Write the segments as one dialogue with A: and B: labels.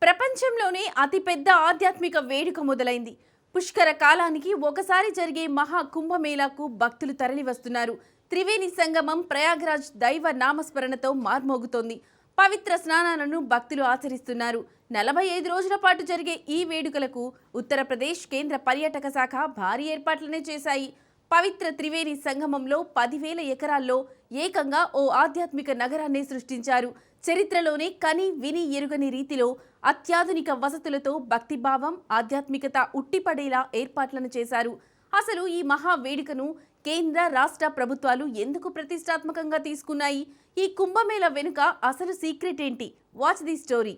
A: ప్రపంచంలోనే అతిపెద్ద ఆధ్యాత్మిక వేడుక మొదలైంది. పుష్కర కాలానికి ఒకసారి జరిగే మహా కుంభమేళాకు భక్తులు తరలివస్తున్నారు. త్రివేణి సంగమం ప్రయాగ్రాజ్ దైవ నామస్మరణతో మార్మోగుతోంది. పవిత్ర స్నానాలను భక్తులు ఆచరిస్తున్నారు. 45 రోజుల పాటు జరిగే ఈ వేడుకలకు ఉత్తరప్రదేశ్ కేంద్ర పర్యాటక శాఖ భారీ ఏర్పాట్లనే చేశాయి. పవిత్ర త్రివేణి సంగమంలో 10,000 ఎకరాల్లో ఏకంగా ఓ ఆధ్యాత్మిక నగరాన్ని సృష్టించారు. చరిత్రలోనే కని విని ఎరుగని రీతిలో అత్యాధునిక వసతులతో భక్తిభావం, ఆధ్యాత్మికత ఉట్టిపడేలా ఏర్పాట్లను చేశారు. అసలు ఈ మహా వేడుకను కేంద్ర రాష్ట్ర ప్రభుత్వాలు ఎందుకు ప్రతిష్టాత్మకంగా తీసుకున్నాయి? ఈ కుంభమేళ వెనుక అసలు సీక్రెట్ ఏంటి? Watch the story.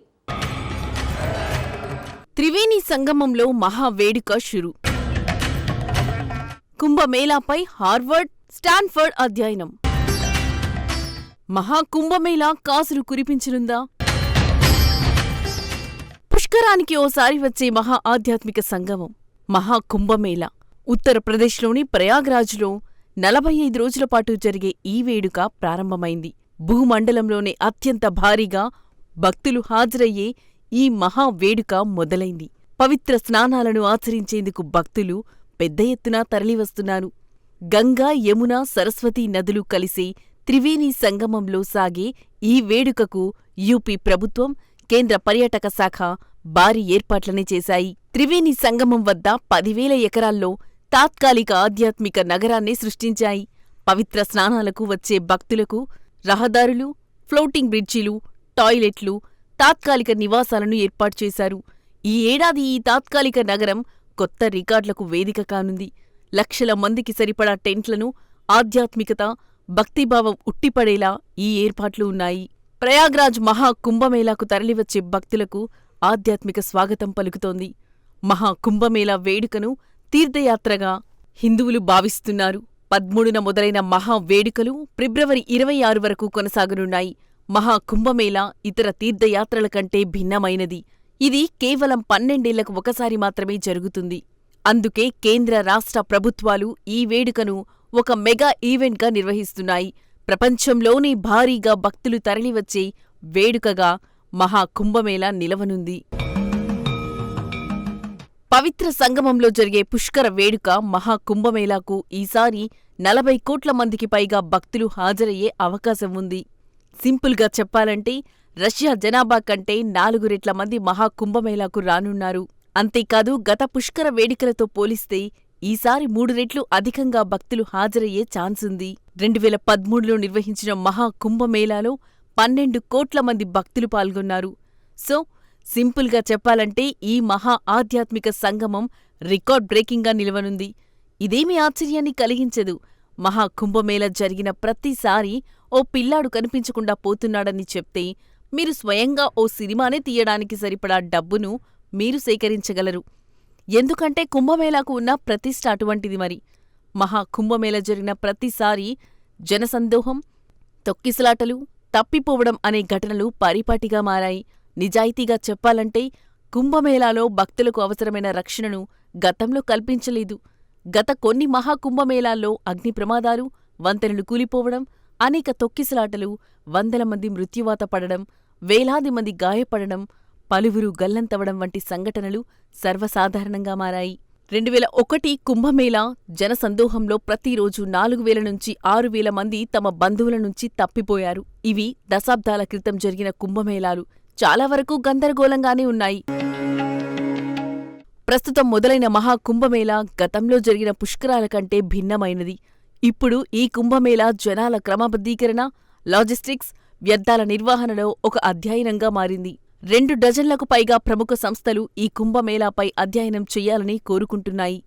A: త్రివేణి సంగమంలో మహా వేడుక షురు. కుంభమేళాపై హార్వర్డ్, స్టాన్ఫర్డ్ అధ్యయనం. మహాకుంభమేళా కాసులు కురిపించనుందా? పుష్కరానికి ఓసారి వచ్చే మహా ఆధ్యాత్మిక సంగమం మహాకుంభమేళా ఉత్తరప్రదేశ్లోని ప్రయాగ్రాజ్లో 45 రోజుల పాటు జరిగే ఈ వేడుక ప్రారంభమైంది. భూమండలంలోనే అత్యంత భారీగా భక్తులు హాజరయ్యే ఈ మహా వేడుక మొదలైంది. పవిత్ర స్నానాలను ఆచరించేందుకు భక్తులు పెద్ద ఎత్తున తరలివస్తున్నారు. గంగా, యమున, సరస్వతీ నదులు కలిసే త్రివేణి సంగమంలో సాగే ఈ వేడుకకు యూపీ ప్రభుత్వం, కేంద్ర పర్యాటక శాఖ భారీ ఏర్పాట్లనే చేశాయి. త్రివేణి సంగమం వద్ద 10,000 ఎకరాల్లో తాత్కాలిక ఆధ్యాత్మిక నగరాన్ని సృష్టించాయి. పవిత్ర స్నానాలకు వచ్చే భక్తులకు రహదారులు, ఫ్లోటింగ్ బ్రిడ్జిలు, టాయిలెట్లు, తాత్కాలిక నివాసాలను ఏర్పాటు చేశారు. ఈ ఏడాది ఈ తాత్కాలిక నగరం కొత్త రికార్డులకు వేదిక కానుంది. లక్షల మందికి సరిపడా టెంట్లను, ఆధ్యాత్మికత, భక్తిభావం ఉట్టిపడేలా ఈ ఏర్పాట్లు ఉన్నాయి. ప్రయాగ్రాజ్ మహా కుంభమేళాకు తరలివచ్చే భక్తులకు ఆధ్యాత్మిక స్వాగతం పలుకుతోంది. మహా కుంభమేళా వేడుకను తీర్థయాత్రగా హిందువులు భావిస్తున్నారు. 13న మొదలైన మహా వేడుకలు ఫిబ్రవరి 26 వరకు కొనసాగనున్నాయి. మహా కుంభమేళా ఇతర తీర్థయాత్రల కంటే భిన్నమైనది. ఇది కేవలం 12 ఏళ్లకు ఒకసారి మాత్రమే జరుగుతుంది. అందుకే కేంద్ర రాష్ట్ర ప్రభుత్వాలు ఈ వేడుకను ఒక మెగా ఈవెంట్గా నిర్వహిస్తున్నాయి. ప్రపంచంలోనే భారీగా భక్తులు తరలివచ్చే వేడుకగా మహా కుంభమేళా నిలవనుంది. పవిత్ర సంగమంలో జరిగే పుష్కర వేడుక మహా కుంభమేళాకు ఈసారి 40 కోట్ల మందికి పైగా భక్తులు హాజరయ్యే అవకాశం ఉంది. సింపుల్గా చెప్పాలంటే రష్యా జనాభా కంటే 4 రెట్ల మంది మహా కుంభమేళాకు రానున్నారు. అంతేకాదు, గత పుష్కర వేడుకలతో పోలిస్తే ఈసారి 3 రెట్లు అధికంగా భక్తులు హాజరయ్యే ఛాన్సుంది. 2013లో నిర్వహించిన మహా కుంభమేళాలో 12 కోట్ల మంది భక్తులు పాల్గొన్నారు. సో సింపుల్గా చెప్పాలంటే ఈ మహా ఆధ్యాత్మిక సంగమం రికార్డ్ బ్రేకింగ్గా నిలవనుంది. ఇదేమీ ఆశ్చర్యాన్ని కలిగించదు. మహా కుంభమేళా జరిగిన ప్రతిసారీ ఓ పిల్లాడు కనిపించకుండా పోతున్నాడని చెప్తే మీరు స్వయంగా ఓ సినిమానే తీయడానికి సరిపడా డబ్బును మీరు సేకరించగలరు. ఎందుకంటే కుంభమేళాకు ఉన్న ప్రతిష్ఠ అటువంటిది. మరి మహా కుంభమేళా జరిగిన ప్రతిసారీ జనసందోహం, తొక్కిసలాటలు, తప్పిపోవడం అనే ఘటనలు పరిపాటిగా మారాయి. నిజాయితీగా చెప్పాలంటే కుంభమేళాలో భక్తులకు అవసరమైన రక్షణను గతంలో కల్పించలేదు. గత కొన్ని మహా కుంభమేళాల్లో అగ్ని ప్రమాదాలు, వంతెనలు కూలిపోవడం, అనేక తొక్కిసలాటలు, వందల మంది మృత్యువాత పడడం, వేలాది మంది గాయపడడం, పలువురు గల్లంతవడం వంటి సంఘటనలు సర్వసాధారణంగా మారాయి. 2001 కుంభమేళా జనసందోహంలో ప్రతిరోజు 4,000 నుంచి 6,000 మంది తమ బంధువుల నుంచి తప్పిపోయారు. ఇవి దశాబ్దాల క్రితం జరిగిన కుంభమేళాలు. చాలా వరకు గందరగోళంగానే ఉన్నాయి. ప్రస్తుతం మొదలైన మహా కుంభమేళా గతంలో జరిగిన పుష్కరాల కంటే భిన్నమైనది. ఇప్పుడు ఈ కుంభమేళా జనాల క్రమబద్ధీకరణ, లాజిస్టిక్స్, వ్యర్థాల నిర్వహణలో ఒక అధ్యయనంగా మారింది. 2 డజన్లకు పైగా ప్రముఖ సంస్థలు ఈ కుంభమేళాపై అధ్యయనం చెయ్యాలని కోరుకుంటున్నాయి.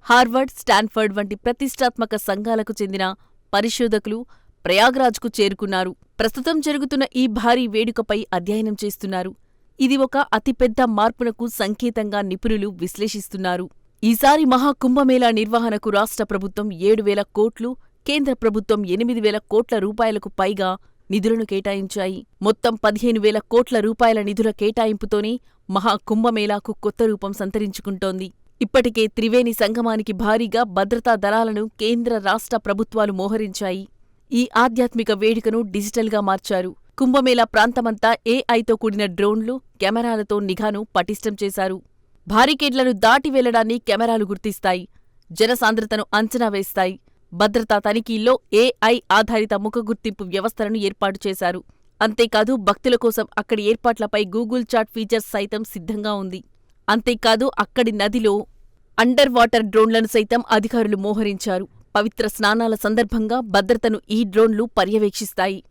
A: హార్వర్డ్, స్టాన్ఫర్డ్ వంటి ప్రతిష్టాత్మక సంఘాలకు చెందిన పరిశోధకులు ప్రయాగ్రాజ్కు చేరుకున్నారు. ప్రస్తుతం జరుగుతున్న ఈ భారీ వేడుకపై అధ్యయనం చేస్తున్నారు. ఇది ఒక అతిపెద్ద మార్పునకు సంకేతంగా నిపుణులు విశ్లేషిస్తున్నారు. ఈసారి మహా కుంభమేళా నిర్వహణకు రాష్ట్ర ప్రభుత్వం 7,000 కోట్లు, కేంద్ర ప్రభుత్వం 8,000 కోట్ల రూపాయలకు పైగా నిధులను కేటాయించాయి. మొత్తం 15,000 కోట్ల రూపాయల నిధుల కేటాయింపుతోనే మహా కుంభమేళాకు కొత్త రూపం సంతరించుకుంటోంది. ఇప్పటికే త్రివేణి సంగమానికి భారీగా భద్రతా దళాలను కేంద్ర రాష్ట్ర ప్రభుత్వాలు మోహరించాయి. ఈ ఆధ్యాత్మిక వేడుకను డిజిటల్గా మార్చారు. కుంభమేళా ప్రాంతమంతా ఏఐతో కూడిన డ్రోన్లు, కెమెరాలతో నిఘాను పటిష్టం చేశారు. బారికేడ్లను దాటి వెళ్లడాన్ని కెమెరాలు గుర్తిస్తాయి. జనసాంద్రతను అంచనా వేస్తాయి. భద్రతా తనిఖీల్లో ఏఐ ఆధారిత ముఖ గుర్తింపు వ్యవస్థలను ఏర్పాటు చేశారు. అంతేకాదు భక్తుల కోసం అక్కడి ఏర్పాట్లపై గూగుల్ చాట్ ఫీచర్స్ సైతం సిద్ధంగా ఉంది. అంతేకాదు అక్కడి నదిలో అండర్ వాటర్ డ్రోన్లను సైతం అధికారులు మోహరించారు. పవిత్ర స్నానాల సందర్భంగా భద్రతను ఈ డ్రోన్లు పర్యవేక్షిస్తాయి.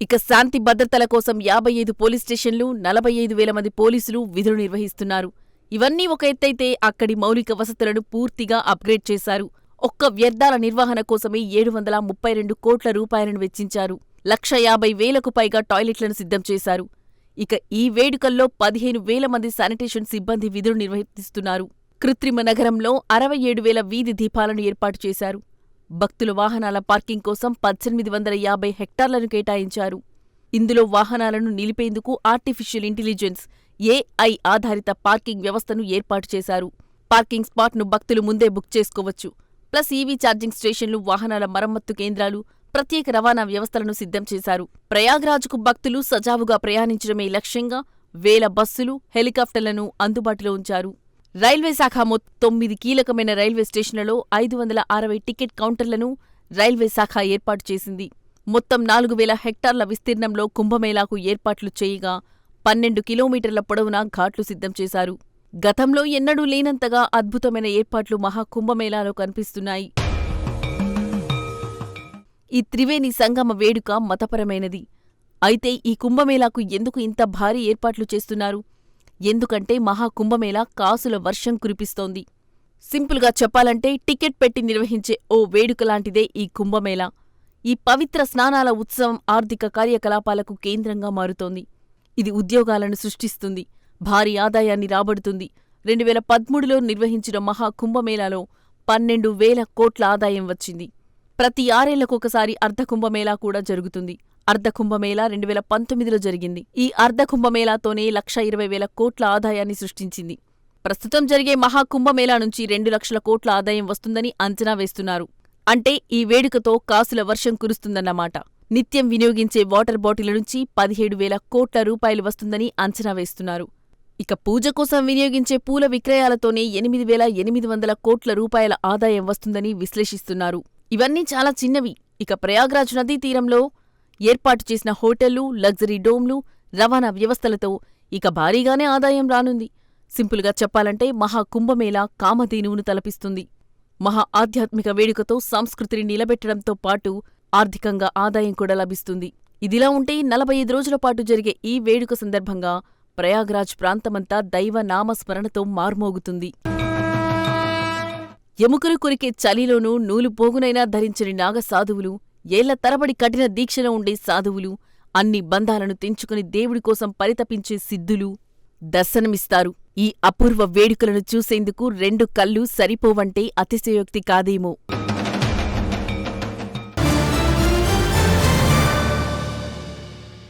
A: ఇక శాంతి భద్రతల కోసం 55 పోలీస్ స్టేషన్లు, 45,000 మంది పోలీసులు విధులు నిర్వహిస్తున్నారు. ఇవన్నీ ఒక ఎత్తైతే అక్కడి మౌలిక వసతులను పూర్తిగా అప్గ్రేడ్ చేశారు. ఒక్క వ్యర్థాల నిర్వహణ కోసమే 732 కోట్ల రూపాయలను వెచ్చించారు. 1,50,000కు పైగా టాయిలెట్లను సిద్ధం చేశారు. ఇక ఈ వేడుకల్లో 15,000 మంది శానిటేషన్ సిబ్బంది విధులు నిర్వర్తిస్తున్నారు. కృత్రిమ నగరంలో 67,000 వీధి దీపాలను ఏర్పాటు చేశారు. భక్తుల వాహనాల పార్కింగ్ కోసం 1,850 హెక్టార్లను కేటాయించారు. ఇందులో వాహనాలను నిలిపేందుకు ఆర్టిఫిషియల్ ఇంటెలిజెన్స్ ఏఐ ఆధారిత పార్కింగ్ వ్యవస్థను ఏర్పాటు చేశారు. పార్కింగ్ స్పాట్ను భక్తులు ముందే బుక్ చేసుకోవచ్చు. ప్లస్ ఈవీ ఛార్జింగ్ స్టేషన్లు, వాహనాల మరమ్మత్తు కేంద్రాలు, ప్రత్యేక రవాణా వ్యవస్థలను సిద్ధం చేశారు. ప్రయాగ్రాజ్కు భక్తులు సజావుగా ప్రయాణించడమే లక్ష్యంగా వేల బస్సులు, హెలికాప్టర్లను అందుబాటులో ఉంచారు. రైల్వే శాఖ 9 కీలకమైన రైల్వే స్టేషన్లలో 560 టికెట్ కౌంటర్లను రైల్వే శాఖ ఏర్పాటు చేసింది. మొత్తం 4,000 హెక్టార్ల విస్తీర్ణంలో కుంభమేళాకు ఏర్పాట్లు చేయగా 12 కిలోమీటర్ల పొడవునా ఘాట్లు సిద్ధం చేశారు. గతంలో ఎన్నడూ లేనంతగా అద్భుతమైన ఏర్పాట్లు మహాకుంభమేళాలో కనిపిస్తున్నాయి. ఈ త్రివేణి సంగమ వేడుక మతపరమైనది. అయితే ఈ కుంభమేళాకు ఎందుకు ఇంత భారీ ఏర్పాట్లు చేస్తున్నారు? ఎందుకంటే మహాకుంభమేళా కాసుల వర్షం కురిపిస్తోంది. సింపుల్గా చెప్పాలంటే టికెట్ పెట్టి నిర్వహించే ఓ వేడుకలాంటిదే ఈ కుంభమేళా. ఈ పవిత్ర స్నానాల ఉత్సవం ఆర్థిక కార్యకలాపాలకు కేంద్రంగా మారుతోంది. ఇది ఉద్యోగాలను సృష్టిస్తుంది, భారీ ఆదాయాన్ని రాబడుతుంది. 2013లో నిర్వహించిన మహాకుంభమేళాలో 12,000 కోట్ల ఆదాయం వచ్చింది. ప్రతి 6 ఏళ్లకొకసారి అర్ధకుంభమేళా కూడా జరుగుతుంది. అర్ధకుంభమేళా 2019లో జరిగింది. ఈ అర్ధకుంభమేళాతోనే 1,20,000 కోట్ల ఆదాయాన్ని సృష్టించింది. ప్రస్తుతం జరిగే మహాకుంభమేళా నుంచి 2 లక్షల కోట్ల ఆదాయం వస్తుందని అంచనా వేస్తున్నారు. అంటే ఈ వేడుకతో కాసుల వర్షం కురుస్తుందన్నమాట. నిత్యం వినియోగించే వాటర్ బాటిళ్ల నుంచి 17,000 కోట్ల రూపాయలు వస్తుందని అంచనా వేస్తున్నారు. ఇక పూజ కోసం వినియోగించే పూల విక్రయాలతోనే 8,800 కోట్ల రూపాయల ఆదాయం వస్తుందని విశ్లేషిస్తున్నారు. ఇవన్నీ చాలా చిన్నవి. ఇక ప్రయాగ్రాజ్ నదీ తీరంలో ఏర్పాటు చేసిన హోటళ్లు, లగ్జరీ డోమ్లు, రవాణా వ్యవస్థలతో ఇక భారీగానే ఆదాయం రానుంది. సింపుల్గా చెప్పాలంటే మహాకుంభమేళా కామధేనువును తలపిస్తుంది. మహా ఆధ్యాత్మిక వేడుకతో సంస్కృతిని నిలబెట్టడంతో పాటు ఆర్థికంగా ఆదాయం కూడా లభిస్తుంది. ఇదిలా ఉంటే 45 రోజుల పాటు జరిగే ఈ వేడుక సందర్భంగా ప్రయాగ్రాజ్ ప్రాంతమంతా దైవ నామస్మరణతో మార్మోగుతుంది. ఎముకలు కొరికే చలిలోనూ నూలుపోగునైనా ధరించని నాగసాధువులు, ఏళ్ల తరబడి కఠిన దీక్షలో ఉండే సాధువులు, అన్ని బంధాలను తెంచుకుని దేవుడి కోసం పరితపించే సిద్ధులు దర్శనమిస్తారు. ఈ అపూర్వ వేడుకలను చూసేందుకు 2 కళ్ళు సరిపోవంటే అతిశయోక్తి కాదేమో.